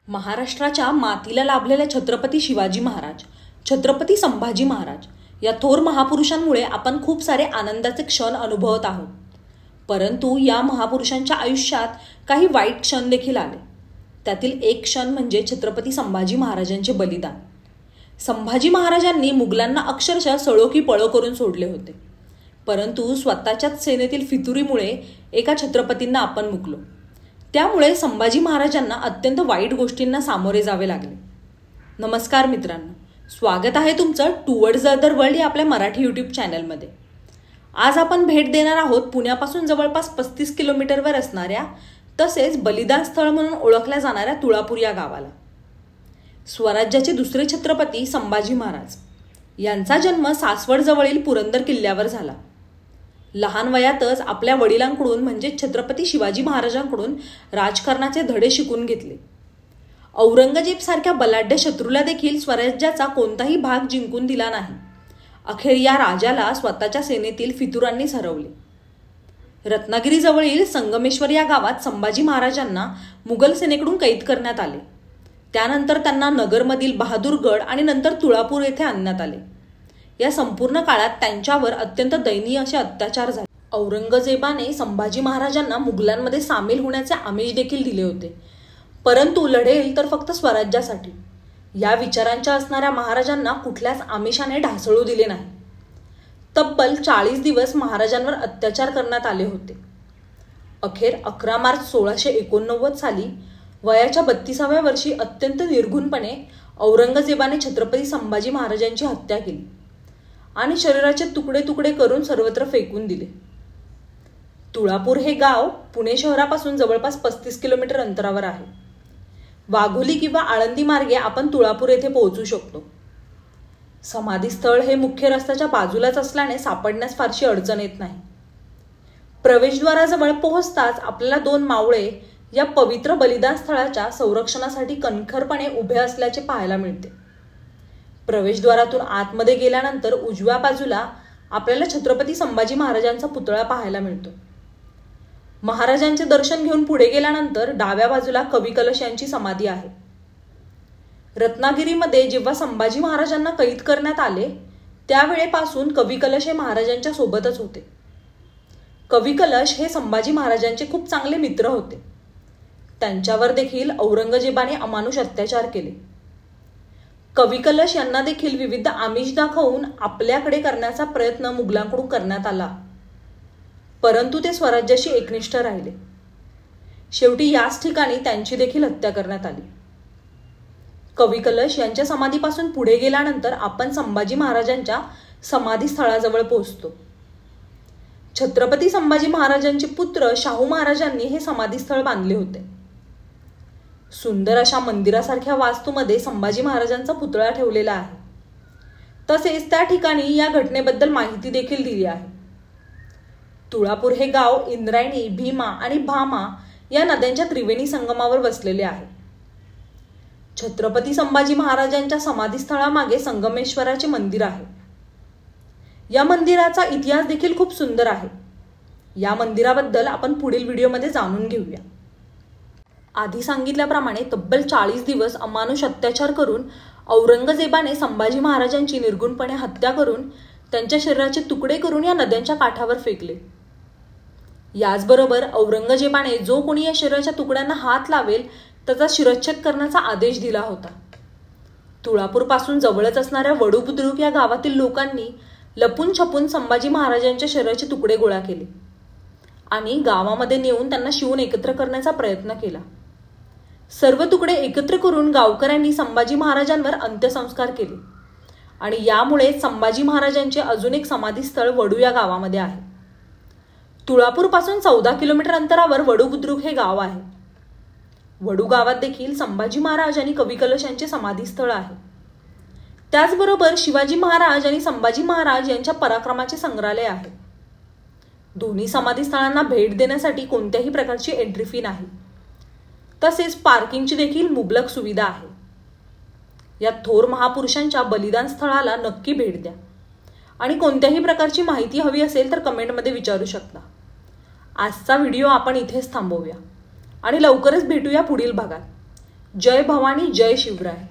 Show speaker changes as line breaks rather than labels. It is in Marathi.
महाराष्ट्राच्या मातीला लाभलेल्या छत्रपती शिवाजी महाराज, छत्रपती संभाजी महाराज या थोर महापुरुषांमुळे आपण खूप सारे आनंदाचे क्षण अनुभवत आहोत. परंतु या महापुरुषांच्या आयुष्यात काही वाईट क्षण देखील आले. त्यातील एक क्षण म्हणजे छत्रपती संभाजी महाराजांचे बलिदान. संभाजी महाराजांनी मुघलांना अक्षरशः सळो की पळो करून सोडले होते. परंतु स्वतःच्याच सेनेतील फितुरीमुळे एका छत्रपतींना आपण मुकलो. त्यामुळे संभाजी महाराजांना अत्यंत वाईट गोष्टींना सामोरे जावे लागले. नमस्कार मित्रांनो, स्वागत आहे तुमचं टुवर्ड्स द अदर वर्ल्ड या आपल्या मराठी यूट्यूब चॅनलमध्ये. आज आपण भेट देणार आहोत पुण्यापासून जवळपास 35 किलोमीटरवर असणाऱ्या तसेच बलिदान स्थळ म्हणून ओळखल्या जाणाऱ्या तुळापूर या गावाला. स्वराज्याचे दुसरे छत्रपती संभाजी महाराज यांचा जन्म सासवडजवळील पुरंदर किल्ल्यावर झाला. लहान वयातच आपल्या वडिलांकडून म्हणजे छत्रपती शिवाजी महाराजांकडून राजकारणाचे धडे शिकून घेतले. औरंगजेब सारख्या बलाढ्य शत्रूला देखील स्वराज्याचा कोणताही भाग जिंकून दिला नाही. अखेर या राजाला स्वतःच्या सेनेतील फितुरांनीच हरवले. रत्नागिरीजवळील संगमेश्वर या गावात संभाजी महाराजांना मुघल सेनेकडून कैद करण्यात आले. त्यानंतर त्यांना नगरमधील बहादूरगड आणि नंतर तुळापूर येथे आणण्यात आले. या संपूर्ण काळात त्यांच्यावर अत्यंत दयनीय असे अत्याचार झाले. औरंगजेबाने संभाजी महाराजांना मुघलांमध्ये सामील होण्याचे आमिष देखील दिले होते, परंतु लढेल तर फक्त स्वराज्यासाठी या विचारांच्या असणाऱ्या महाराजांना कुठल्याच आमिषाने ढासळू दिले नाही. तब्बल 40 दिवस महाराजांवर अत्याचार करण्यात आले होते. अखेर 11 मार्च 1689 साली वयाच्या 32व्या वर्षी अत्यंत निर्घुणपणे औरंगजेबाने छत्रपती संभाजी महाराजांची हत्या केली आणि शरीराचे तुकडे तुकडे करून सर्वत्र फेकून दिले. तुळापूर हे गाव पुणे शहरापासून जवळपास 35 किलोमीटर अंतरावर आहे. वाघोली किंवा आळंदी मार्गे आपण तुळापूर येथे पोहोचू शकतो. समाधीस्थळ हे मुख्य रस्त्याच्या बाजूलाच असल्याने सापडण्यास फारशी अडचण येत नाही. प्रवेशद्वाराजवळ पोहोचताच आपल्याला 2 मावळे या पवित्र बलिदान स्थळाच्या संरक्षणासाठी कणखरपणे उभे असल्याचे पाहायला मिळते. प्रवेशद्वारातून आतमध्ये गेल्यानंतर उजव्या बाजूला आपल्याला छत्रपती संभाजी महाराजांचा पुतळा पाहायला मिळतो. महाराजांचे दर्शन घेऊन पुढे गेल्यानंतर डाव्या बाजूला कवी कलश यांची समाधी आहे. रत्नागिरीमध्ये जेव्हा संभाजी महाराजांना कैद करण्यात आले त्यावेळेपासून कवी कलश हे महाराजांच्या सोबतच होते. कवी कलश हे संभाजी महाराजांचे खूप चांगले मित्र होते. त्यांच्यावर देखील औरंगजेबाने अमानुष अत्याचार केले. कवी कलश यांना देखील विविध आमिष दाखवून आपल्याकडे करण्याचा प्रयत्न मुघलांकडून करण्यात आला, परंतु ते स्वराज्याशी एकनिष्ठ राहिले. शेवटी याच ठिकाणी त्यांची देखील हत्या करण्यात आली. कवी कलश यांच्या समाधीपासून पुढे गेल्यानंतर आपण संभाजी महाराजांच्या समाधी स्थळाजवळ पोहोचतो. छत्रपती संभाजी महाराजांचे पुत्र शाहू महाराजांनी हे समाधीस्थळ बांधले होते. सुंदर अशा मंदिरासारख्या वास्तूमध्ये संभाजी महाराजांचा पुतळा ठेवलेला आहे. तसेच त्या ठिकाणी या घटनेबद्दल माहिती देखील दिली आहे. तुळापूर हे गाव इंद्रायणी, भीमा आणि भामा या नद्यांच्या त्रिवेणी संगमावर वसलेले आहे. छत्रपती संभाजी महाराजांच्या समाधीस्थळामागे संगमेश्वराचे मंदिर आहे. या मंदिराचा इतिहास देखील खूप सुंदर आहे. या मंदिराबद्दल आपण पुढील व्हिडिओमध्ये जाणून घेऊया. आधी सांगितल्याप्रमाणे तब्बल 40 दिवस अमानुष अत्याचार करून औरंगजेबाने संभाजी महाराजांची निर्घुणपणे हत्या करून त्यांच्या शरीराचे तुकडे करून या नद्यांच्या काठावर फेकले. याचबरोबर औरंगजेबाने जो कोणी या शरीराच्या तुकड्यांना हात लावेल त्याचा शिरच्छेद करण्याचा आदेश दिला होता. तुळापूर पासून जवळच असणाऱ्या वडू बुद्रुक या गावातील लोकांनी लपून छपून संभाजी महाराजांच्या शरीराचे तुकडे गोळा केले आणि गावामध्ये नेऊन त्यांना शिवून एकत्र करण्याचा प्रयत्न केला. सर्व तुकडे एकत्र करून गावकऱ्यांनी संभाजी महाराजांवर अंत्यसंस्कार केले आणि यामुळे संभाजी महाराजांचे अजून एक समाधीस्थळ वडू या गावामध्ये आहे. तुळापूर पासून 14 किलोमीटर अंतरावर वडू बुद्रुक हे गाव आहे. वडू गावात देखील संभाजी महाराज आणि कवी कलश यांचे समाधीस्थळ आहे. त्याचबरोबर शिवाजी महाराज आणि संभाजी महाराज यांच्या पराक्रमाचे संग्रहालय आहे. दोन्ही समाधीस्थळांना भेट देण्यासाठी कोणत्याही प्रकारची एंट्री फी नाही. तसेच पार्किंगची देखील मुबलक सुविधा आहे. या थोर महापुरुषांच्या बलिदान स्थळाला नक्की भेट द्या आणि कोणत्याही प्रकारची माहिती हवी असेल तर कमेंटमध्ये विचारू शकता. आजचा व्हिडिओ आपण इथेच थांबवूया आणि लवकरच भेटूया पुढील भागात. जय भवानी, जय शिवराय.